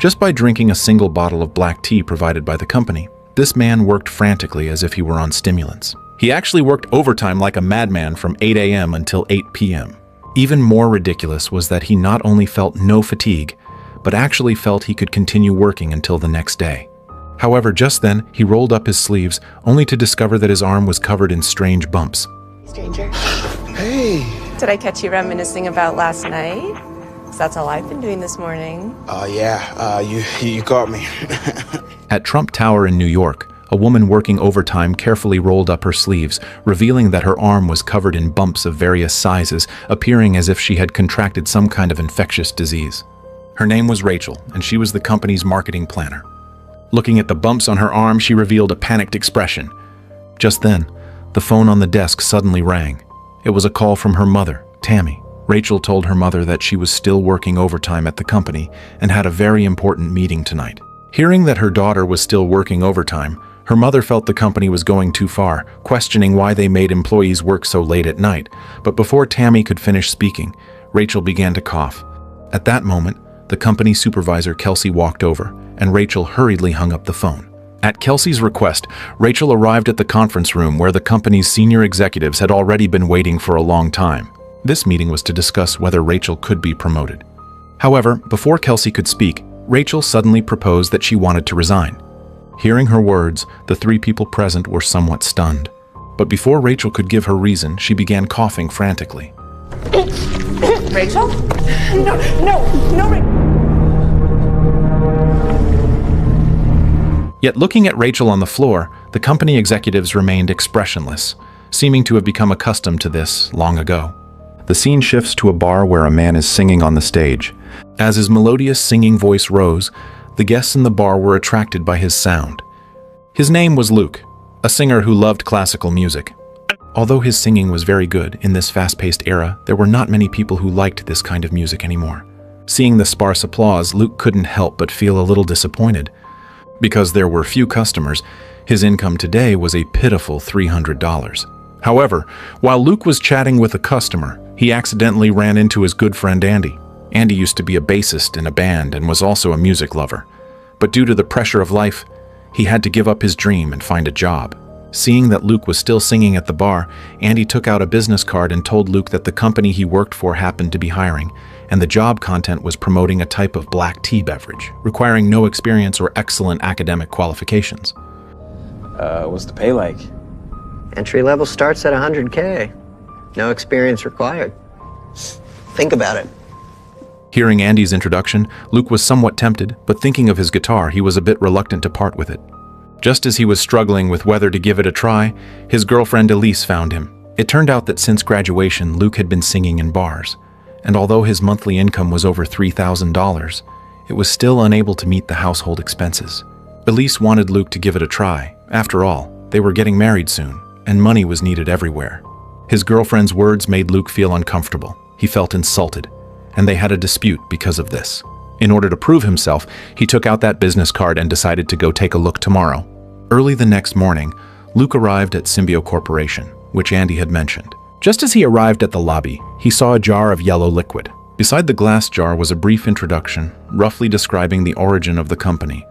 just by drinking a single bottle of black tea provided by the company. This man worked frantically as if he were on stimulants. He actually worked overtime like a madman from 8 a.m. until 8 p.m. Even more ridiculous was that he not only felt no fatigue, but actually felt he could continue working until the next day. However, just then, he rolled up his sleeves, only to discover that his arm was covered in strange bumps. Stranger. Hey. Did I catch you reminiscing about last night? 'Cause that's all I've been doing this morning. You caught me. At Trump Tower in New York, a woman working overtime carefully rolled up her sleeves, revealing that her arm was covered in bumps of various sizes, appearing as if she had contracted some kind of infectious disease. Her name was Rachel, and she was the company's marketing planner. Looking at the bumps on her arm, she revealed a panicked expression. Just then, the phone on the desk suddenly rang. It was a call from her mother, Tammy. Rachel told her mother that she was still working overtime at the company and had a very important meeting tonight. Hearing that her daughter was still working overtime, her mother felt the company was going too far, questioning why they made employees work so late at night. But before Tammy could finish speaking, Rachel began to cough. At that moment, the company supervisor Kelsey walked over, and Rachel hurriedly hung up the phone. At Kelsey's request, Rachel arrived at the conference room where the company's senior executives had already been waiting for a long time. This meeting was to discuss whether Rachel could be promoted. However, before Kelsey could speak, Rachel suddenly proposed that she wanted to resign. Hearing her words, the three people present were somewhat stunned. But before Rachel could give her reason, she began coughing frantically. Rachel? No, Yet looking at Rachel on the floor, the company executives remained expressionless, seeming to have become accustomed to this long ago. The scene shifts to a bar where a man is singing on the stage. As his melodious singing voice rose, the guests in the bar were attracted by his sound. His name was Luke, a singer who loved classical music. Although his singing was very good in this fast-paced era, there were not many people who liked this kind of music anymore. Seeing the sparse applause, Luke couldn't help but feel a little disappointed. Because there were few customers, his income today was a pitiful $300. However, while Luke was chatting with a customer, he accidentally ran into his good friend Andy. Andy used to be a bassist in a band and was also a music lover. But due to the pressure of life, he had to give up his dream and find a job. Seeing that Luke was still singing at the bar, Andy took out a business card and told Luke that the company he worked for happened to be hiring, and the job content was promoting a type of black tea beverage, requiring no experience or excellent academic qualifications. What's the pay like? Entry level starts at $100K. No experience required. Think about it. Hearing Andy's introduction, Luke was somewhat tempted, but thinking of his guitar, he was a bit reluctant to part with it. Just as he was struggling with whether to give it a try, his girlfriend Elise found him. It turned out that since graduation, Luke had been singing in bars, and although his monthly income was over $3,000, it was still unable to meet the household expenses. Elise wanted Luke to give it a try. After all, they were getting married soon, and money was needed everywhere. His girlfriend's words made Luke feel uncomfortable. He felt insulted, and they had a dispute because of this. In order to prove himself, he took out that business card and decided to go take a look tomorrow. Early the next morning, Luke arrived at Symbio Corporation, which Andy had mentioned. Just as he arrived at the lobby, he saw a jar of yellow liquid. Beside the glass jar was a brief introduction, roughly describing the origin of the company.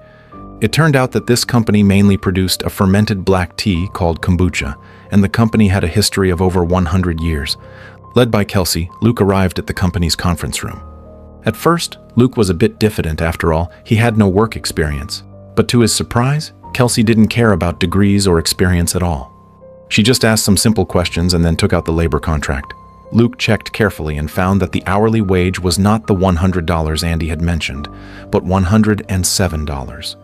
It turned out that this company mainly produced a fermented black tea called kombucha, and the company had a history of over 100 years. Led by Kelsey, Luke arrived at the company's conference room. At first, Luke was a bit diffident. After all, he had no work experience. But to his surprise, Kelsey didn't care about degrees or experience at all. She just asked some simple questions and then took out the labor contract. Luke checked carefully and found that the hourly wage was not the $100 Andy had mentioned, but $107.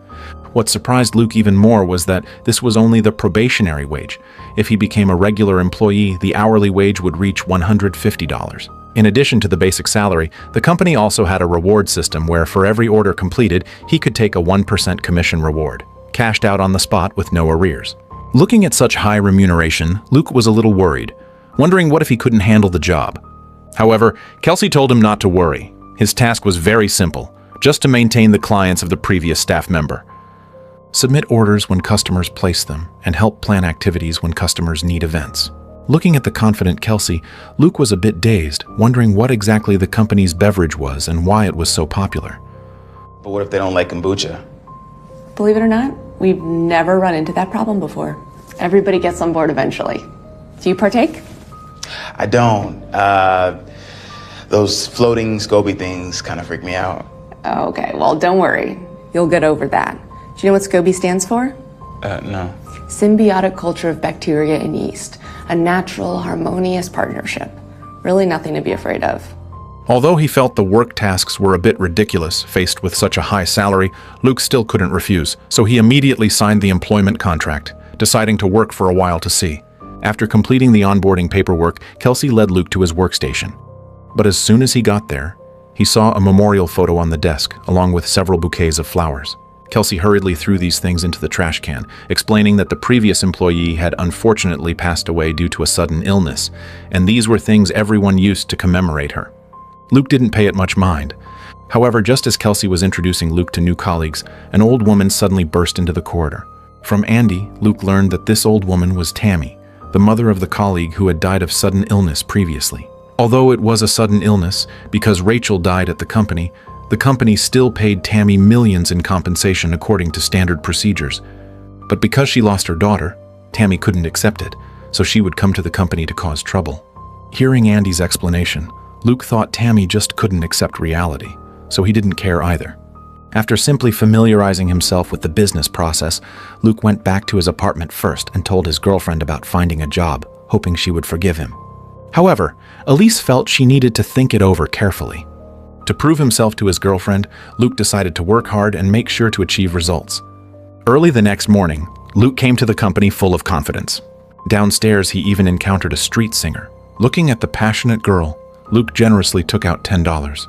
What surprised Luke even more was that this was only the probationary wage. If he became a regular employee, the hourly wage would reach $150. In addition to the basic salary, the company also had a reward system where for every order completed, he could take a 1% commission reward, cashed out on the spot with no arrears. Looking at such high remuneration, Luke was a little worried, wondering what if he couldn't handle the job. However, Kelsey told him not to worry. His task was very simple, just to maintain the clients of the previous staff member. Submit orders when customers place them, and help plan activities when customers need events. Looking at the confident Kelsey, Luke was a bit dazed, wondering what exactly the company's beverage was and why it was so popular. But what if they don't like kombucha? Believe it or not, we've never run into that problem before. Everybody gets on board eventually. Do you partake? I don't. Those floating SCOBY things kind of freak me out. Okay, well, don't worry. You'll get over that. Do you know what SCOBY stands for? No. Symbiotic culture of bacteria and yeast. A natural, harmonious partnership. Really nothing to be afraid of. Although he felt the work tasks were a bit ridiculous, faced with such a high salary, Luke still couldn't refuse, so he immediately signed the employment contract, deciding to work for a while to see. After completing the onboarding paperwork, Kelsey led Luke to his workstation. But as soon as he got there, he saw a memorial photo on the desk, along with several bouquets of flowers. Kelsey hurriedly threw these things into the trash can, explaining that the previous employee had unfortunately passed away due to a sudden illness, and these were things everyone used to commemorate her. Luke didn't pay it much mind. However, just as Kelsey was introducing Luke to new colleagues, an old woman suddenly burst into the corridor. From Andy, Luke learned that this old woman was Tammy, the mother of the colleague who had died of sudden illness previously. Although it was a sudden illness, because Rachel died at the company still paid Tammy millions in compensation according to standard procedures. But because she lost her daughter, Tammy couldn't accept it, so she would come to the company to cause trouble. Hearing Andy's explanation, Luke thought Tammy just couldn't accept reality, so he didn't care either. After simply familiarizing himself with the business process, Luke went back to his apartment first and told his girlfriend about finding a job, hoping she would forgive him. However, Elise felt she needed to think it over carefully. To prove himself to his girlfriend, Luke decided to work hard and make sure to achieve results. Early the next morning, Luke came to the company full of confidence. Downstairs, he even encountered a street singer. Looking at the passionate girl, Luke generously took out $10.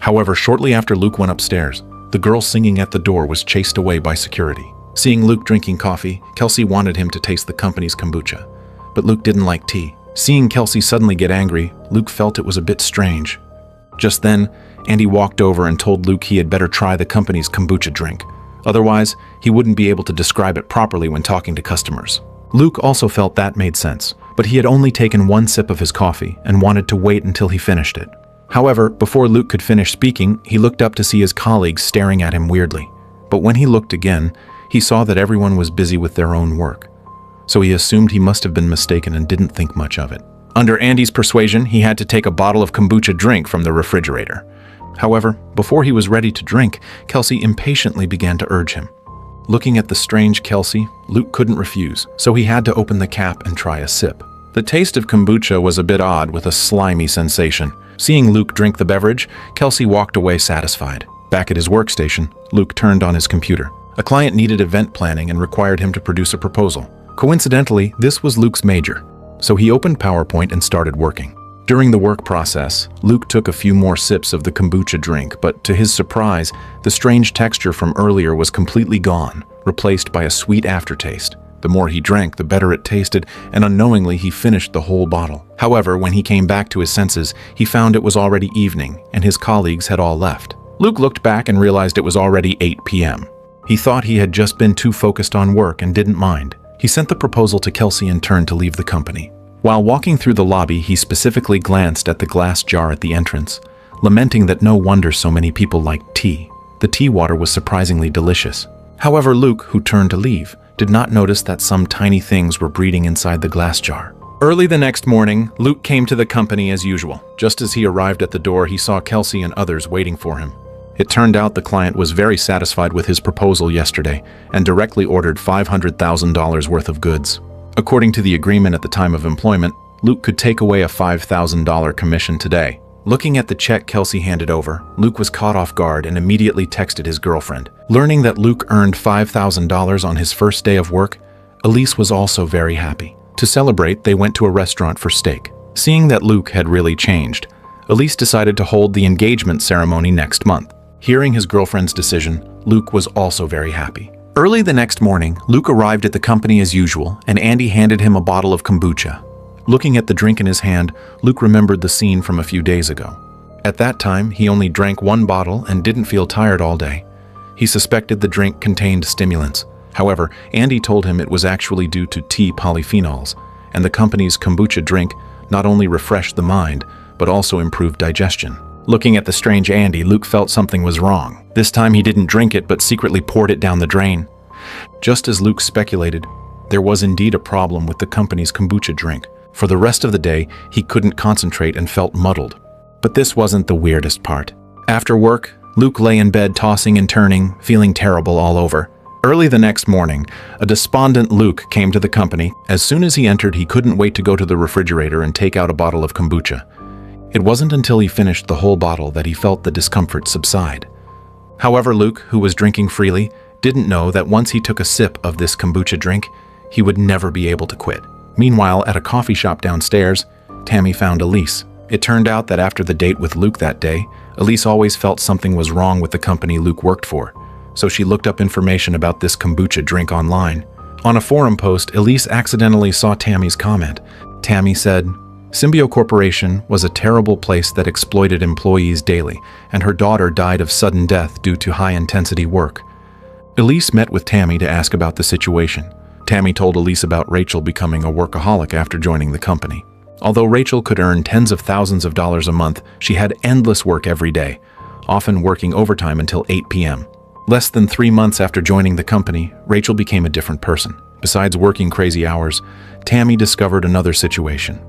However, shortly after Luke went upstairs, the girl singing at the door was chased away by security. Seeing Luke drinking coffee, Kelsey wanted him to taste the company's kombucha, but Luke didn't like tea. Seeing Kelsey suddenly get angry, Luke felt it was a bit strange. Just then, Andy walked over and told Luke he had better try the company's kombucha drink. Otherwise, he wouldn't be able to describe it properly when talking to customers. Luke also felt that made sense, but he had only taken one sip of his coffee and wanted to wait until he finished it. However, before Luke could finish speaking, he looked up to see his colleagues staring at him weirdly. But when he looked again, he saw that everyone was busy with their own work. So he assumed he must have been mistaken and didn't think much of it. Under Andy's persuasion, he had to take a bottle of kombucha drink from the refrigerator. However, before he was ready to drink, Kelsey impatiently began to urge him. Looking at the strange Kelsey, Luke couldn't refuse, so he had to open the cap and try a sip. The taste of kombucha was a bit odd with a slimy sensation. Seeing Luke drink the beverage, Kelsey walked away satisfied. Back at his workstation, Luke turned on his computer. A client needed event planning and required him to produce a proposal. Coincidentally, this was Luke's major, so he opened PowerPoint and started working. During the work process, Luke took a few more sips of the kombucha drink, but to his surprise, the strange texture from earlier was completely gone, replaced by a sweet aftertaste. The more he drank, the better it tasted, and unknowingly he finished the whole bottle. However, when he came back to his senses, he found it was already evening, and his colleagues had all left. Luke looked back and realized it was already 8 p.m. He thought he had just been too focused on work and didn't mind. He sent the proposal to Kelsey and turned to leave the company. While walking through the lobby, he specifically glanced at the glass jar at the entrance, lamenting that no wonder so many people liked tea. The tea water was surprisingly delicious. However, Luke, who turned to leave, did not notice that some tiny things were breeding inside the glass jar. Early the next morning, Luke came to the company as usual. Just as he arrived at the door, he saw Kelsey and others waiting for him. It turned out the client was very satisfied with his proposal yesterday and directly ordered $500,000 worth of goods. According to the agreement at the time of employment, Luke could take away a $5,000 commission today. Looking at the check Kelsey handed over, Luke was caught off guard and immediately texted his girlfriend. Learning that Luke earned $5,000 on his first day of work, Elise was also very happy. To celebrate, they went to a restaurant for steak. Seeing that Luke had really changed, Elise decided to hold the engagement ceremony next month. Hearing his girlfriend's decision, Luke was also very happy. Early the next morning, Luke arrived at the company as usual, and Andy handed him a bottle of kombucha. Looking at the drink in his hand, Luke remembered the scene from a few days ago. At that time, he only drank one bottle and didn't feel tired all day. He suspected the drink contained stimulants. However, Andy told him it was actually due to tea polyphenols, and the company's kombucha drink not only refreshed the mind, but also improved digestion. Looking at the strange Andy, Luke felt something was wrong. This time he didn't drink it, but secretly poured it down the drain. Just as Luke speculated, there was indeed a problem with the company's kombucha drink. For the rest of the day, he couldn't concentrate and felt muddled. But this wasn't the weirdest part. After work, Luke lay in bed tossing and turning, feeling terrible all over. Early the next morning, a despondent Luke came to the company. As soon as he entered, he couldn't wait to go to the refrigerator and take out a bottle of kombucha. It wasn't until he finished the whole bottle that he felt the discomfort subside. However, Luke, who was drinking freely, didn't know that once he took a sip of this kombucha drink, he would never be able to quit. Meanwhile, at a coffee shop downstairs, Tammy found Elise. It turned out that after the date with Luke that day, Elise always felt something was wrong with the company Luke worked for, so she looked up information about this kombucha drink online. On a forum post, Elise accidentally saw Tammy's comment. Tammy said, "Symbio Corporation was a terrible place that exploited employees daily, and her daughter died of sudden death due to high-intensity work." Elise met with Tammy to ask about the situation. Tammy told Elise about Rachel becoming a workaholic after joining the company. Although Rachel could earn tens of thousands of dollars a month, she had endless work every day, often working overtime until 8 p.m. Less than 3 months after joining the company, Rachel became a different person. Besides working crazy hours, Tammy discovered another situation.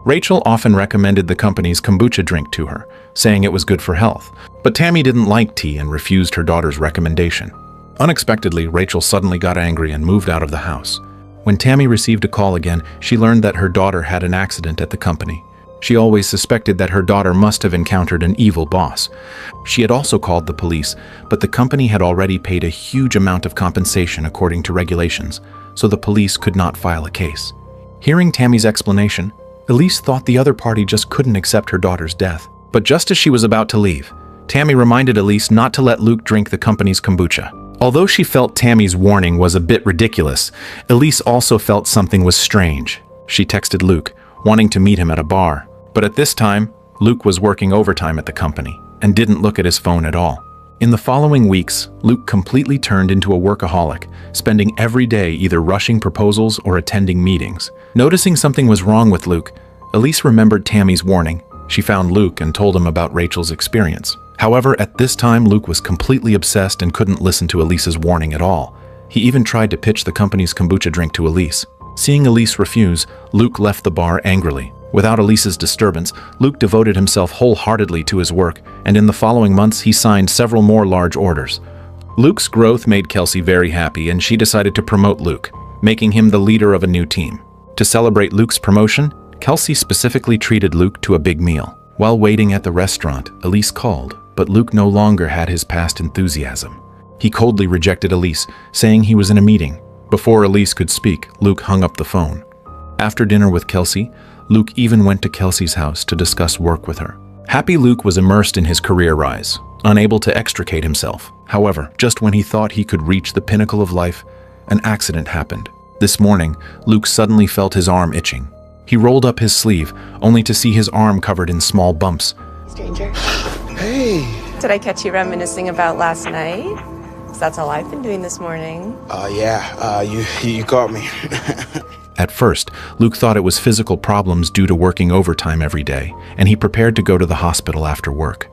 Rachel often recommended the company's kombucha drink to her, saying it was good for health. But Tammy didn't like tea and refused her daughter's recommendation. Unexpectedly, Rachel suddenly got angry and moved out of the house. When Tammy received a call again, she learned that her daughter had an accident at the company. She always suspected that her daughter must have encountered an evil boss. She had also called the police, but the company had already paid a huge amount of compensation according to regulations, so the police could not file a case. Hearing Tammy's explanation, Elise thought the other party just couldn't accept her daughter's death. But just as she was about to leave, Tammy reminded Elise not to let Luke drink the company's kombucha. Although she felt Tammy's warning was a bit ridiculous, Elise also felt something was strange. She texted Luke, wanting to meet him at a bar. But at this time, Luke was working overtime at the company and didn't look at his phone at all. In the following weeks, Luke completely turned into a workaholic, spending every day either rushing proposals or attending meetings. Noticing something was wrong with Luke, Elise remembered Tammy's warning. She found Luke and told him about Rachel's experience. However, at this time, Luke was completely obsessed and couldn't listen to Elise's warning at all. He even tried to pitch the company's kombucha drink to Elise. Seeing Elise refuse, Luke left the bar angrily. Without Elise's disturbance, Luke devoted himself wholeheartedly to his work, and in the following months he signed several more large orders. Luke's growth made Kelsey very happy, and she decided to promote Luke, making him the leader of a new team. To celebrate Luke's promotion, Kelsey specifically treated Luke to a big meal. While waiting at the restaurant, Elise called, but Luke no longer had his past enthusiasm. He coldly rejected Elise, saying he was in a meeting. Before Elise could speak, Luke hung up the phone. After dinner with Kelsey, Luke even went to Kelsey's house to discuss work with her. Happy Luke was immersed in his career rise, unable to extricate himself. However, just when he thought he could reach the pinnacle of life, an accident happened. This morning, Luke suddenly felt his arm itching. He rolled up his sleeve, only to see his arm covered in small bumps. Stranger. Hey. Did I catch you reminiscing about last night? 'Cause that's all I've been doing this morning. You caught me. At first, Luke thought it was physical problems due to working overtime every day, and he prepared to go to the hospital after work.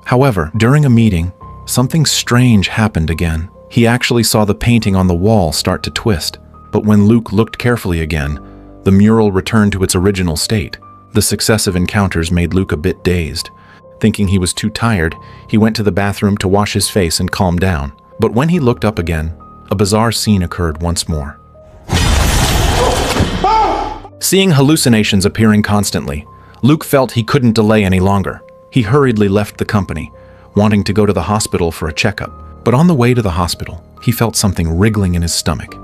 However, during a meeting, something strange happened again. He actually saw the painting on the wall start to twist. But when Luke looked carefully again, the mural returned to its original state. The successive encounters made Luke a bit dazed. Thinking he was too tired, he went to the bathroom to wash his face and calm down. But when he looked up again, a bizarre scene occurred once more. Seeing hallucinations appearing constantly, Luke felt he couldn't delay any longer. He hurriedly left the company, wanting to go to the hospital for a checkup. But on the way to the hospital, he felt something wriggling in his stomach.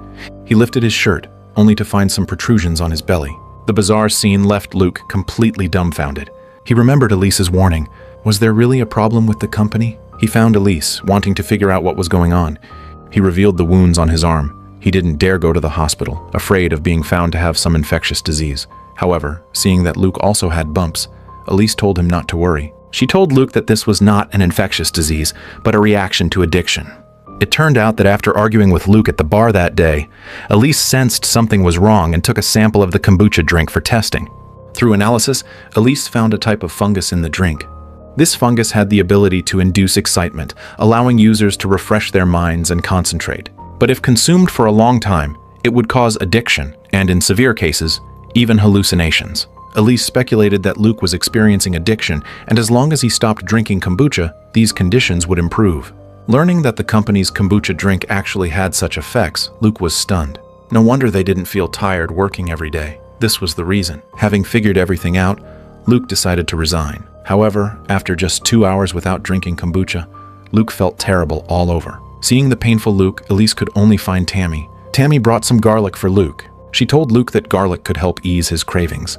He lifted his shirt, only to find some protrusions on his belly. The bizarre scene left Luke completely dumbfounded. He remembered Elise's warning. Was there really a problem with the company? He found Elise, wanting to figure out what was going on. He revealed the wounds on his arm. He didn't dare go to the hospital, afraid of being found to have some infectious disease. However, seeing that Luke also had bumps, Elise told him not to worry. She told Luke that this was not an infectious disease, but a reaction to addiction. It turned out that after arguing with Luke at the bar that day, Elise sensed something was wrong and took a sample of the kombucha drink for testing. Through analysis, Elise found a type of fungus in the drink. This fungus had the ability to induce excitement, allowing users to refresh their minds and concentrate. But if consumed for a long time, it would cause addiction, and in severe cases, even hallucinations. Elise speculated that Luke was experiencing addiction, and as long as he stopped drinking kombucha, these conditions would improve. Learning that the company's kombucha drink actually had such effects, Luke was stunned. No wonder they didn't feel tired working every day. This was the reason. Having figured everything out, Luke decided to resign. However, after just 2 hours without drinking kombucha, Luke felt terrible all over. Seeing the painful Luke, Elise could only find Tammy. Tammy brought some garlic for Luke. She told Luke that garlic could help ease his cravings.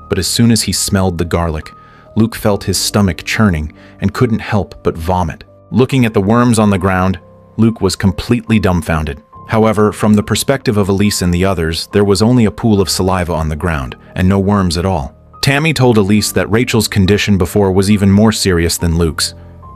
But as soon as he smelled the garlic, Luke felt his stomach churning and couldn't help but vomit. Looking at the worms on the ground, Luke was completely dumbfounded. However, from the perspective of Elise and the others, there was only a pool of saliva on the ground, and no worms at all. Tammy told Elise that Rachel's condition before was even more serious than Luke's.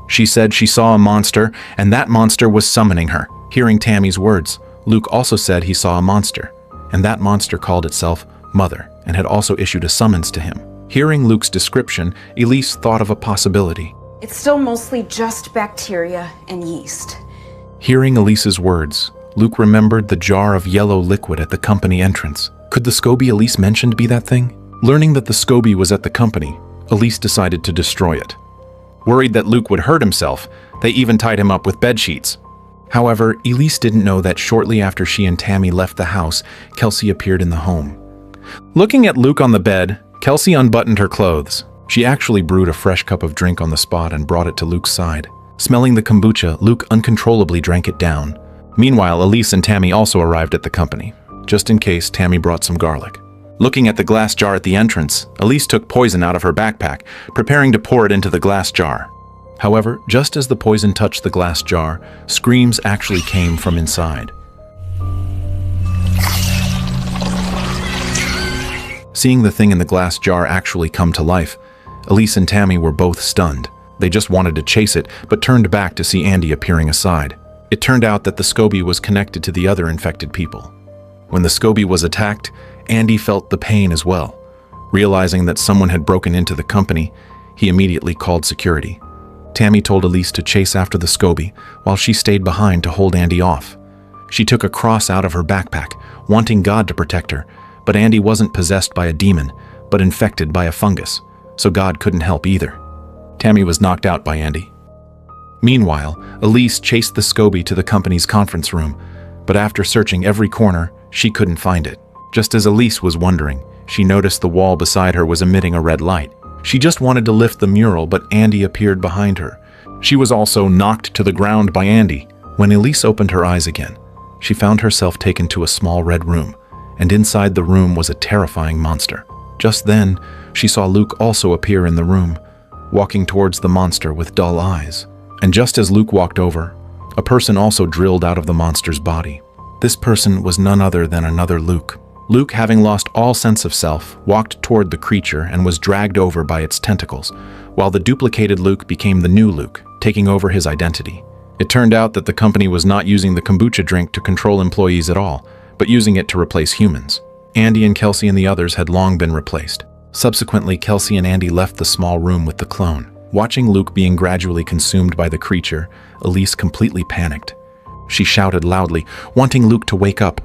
She said she saw a monster, and that monster was summoning her. Hearing Tammy's words, Luke also said he saw a monster, and that monster called itself Mother, and had also issued a summons to him. Hearing Luke's description, Elise thought of a possibility. It's still mostly just bacteria and yeast. Hearing Elise's words, Luke remembered the jar of yellow liquid at the company entrance. Could the SCOBY Elise mentioned be that thing? Learning that the SCOBY was at the company, Elise decided to destroy it. Worried that Luke would hurt himself, they even tied him up with bedsheets. However, Elise didn't know that shortly after she and Tammy left the house, Kelsey appeared in the home. Looking at Luke on the bed, Kelsey unbuttoned her clothes. She actually brewed a fresh cup of drink on the spot and brought it to Luke's side. Smelling the kombucha, Luke uncontrollably drank it down. Meanwhile, Elise and Tammy also arrived at the company. Just in case, Tammy brought some garlic. Looking at the glass jar at the entrance, Elise took poison out of her backpack, preparing to pour it into the glass jar. However, just as the poison touched the glass jar, screams actually came from inside. Seeing the thing in the glass jar actually come to life, Elise and Tammy were both stunned. They just wanted to chase it, but turned back to see Andy appearing aside. It turned out that the SCOBY was connected to the other infected people. When the SCOBY was attacked, Andy felt the pain as well. Realizing that someone had broken into the company, he immediately called security. Tammy told Elise to chase after the SCOBY, while she stayed behind to hold Andy off. She took a cross out of her backpack, wanting God to protect her, but Andy wasn't possessed by a demon, but infected by a fungus, so God couldn't help either. Tammy was knocked out by Andy. Meanwhile, Elise chased the SCOBY to the company's conference room, but after searching every corner, she couldn't find it. Just as Elise was wondering, she noticed the wall beside her was emitting a red light. She just wanted to lift the mural, but Andy appeared behind her. She was also knocked to the ground by Andy. When Elise opened her eyes again, she found herself taken to a small red room, and inside the room was a terrifying monster. Just then, she saw Luke also appear in the room, walking towards the monster with dull eyes. And just as Luke walked over, a person also drilled out of the monster's body. This person was none other than another Luke. Luke, having lost all sense of self, walked toward the creature and was dragged over by its tentacles, while the duplicated Luke became the new Luke, taking over his identity. It turned out that the company was not using the kombucha drink to control employees at all, but using it to replace humans. Andy and Kelsey and the others had long been replaced. Subsequently, Kelsey and Andy left the small room with the clone. Watching Luke being gradually consumed by the creature, Elise completely panicked. She shouted loudly, wanting Luke to wake up.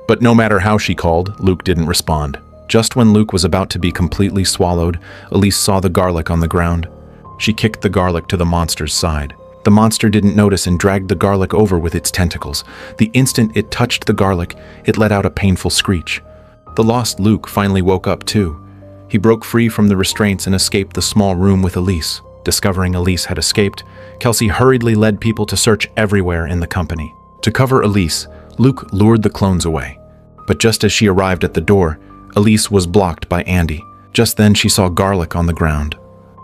But no matter how she called, Luke didn't respond. Just when Luke was about to be completely swallowed, Elise saw the garlic on the ground. She kicked the garlic to the monster's side. The monster didn't notice and dragged the garlic over with its tentacles. The instant it touched the garlic, it let out a painful screech. The lost Luke finally woke up too. He broke free from the restraints and escaped the small room with Elise. Discovering Elise had escaped, Kelsey hurriedly led people to search everywhere in the company. To cover Elise, Luke lured the clones away. But just as she arrived at the door, Elise was blocked by Andy. Just then she saw garlic on the ground.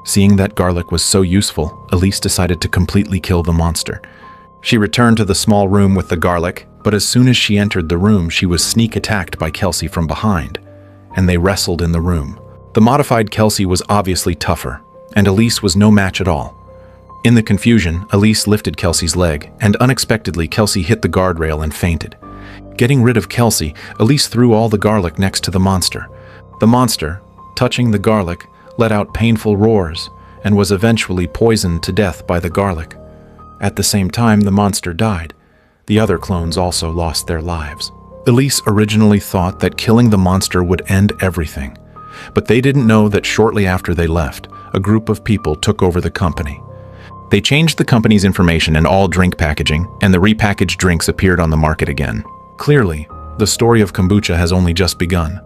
Seeing that garlic was so useful, Elise decided to completely kill the monster. She returned to the small room with the garlic, but as soon as she entered the room, she was sneak attacked by Kelsey from behind, and they wrestled in the room. The modified Kelsey was obviously tougher, and Elise was no match at all. In the confusion, Elise lifted Kelsey's leg, and unexpectedly Kelsey hit the guardrail and fainted. Getting rid of Kelsey, Elise threw all the garlic next to the monster. The monster, touching the garlic, let out painful roars, and was eventually poisoned to death by the garlic. At the same time, the monster died. The other clones also lost their lives. Elise originally thought that killing the monster would end everything, but they didn't know that shortly after they left, a group of people took over the company. They changed the company's information and all drink packaging, and the repackaged drinks appeared on the market again. Clearly, the story of kombucha has only just begun.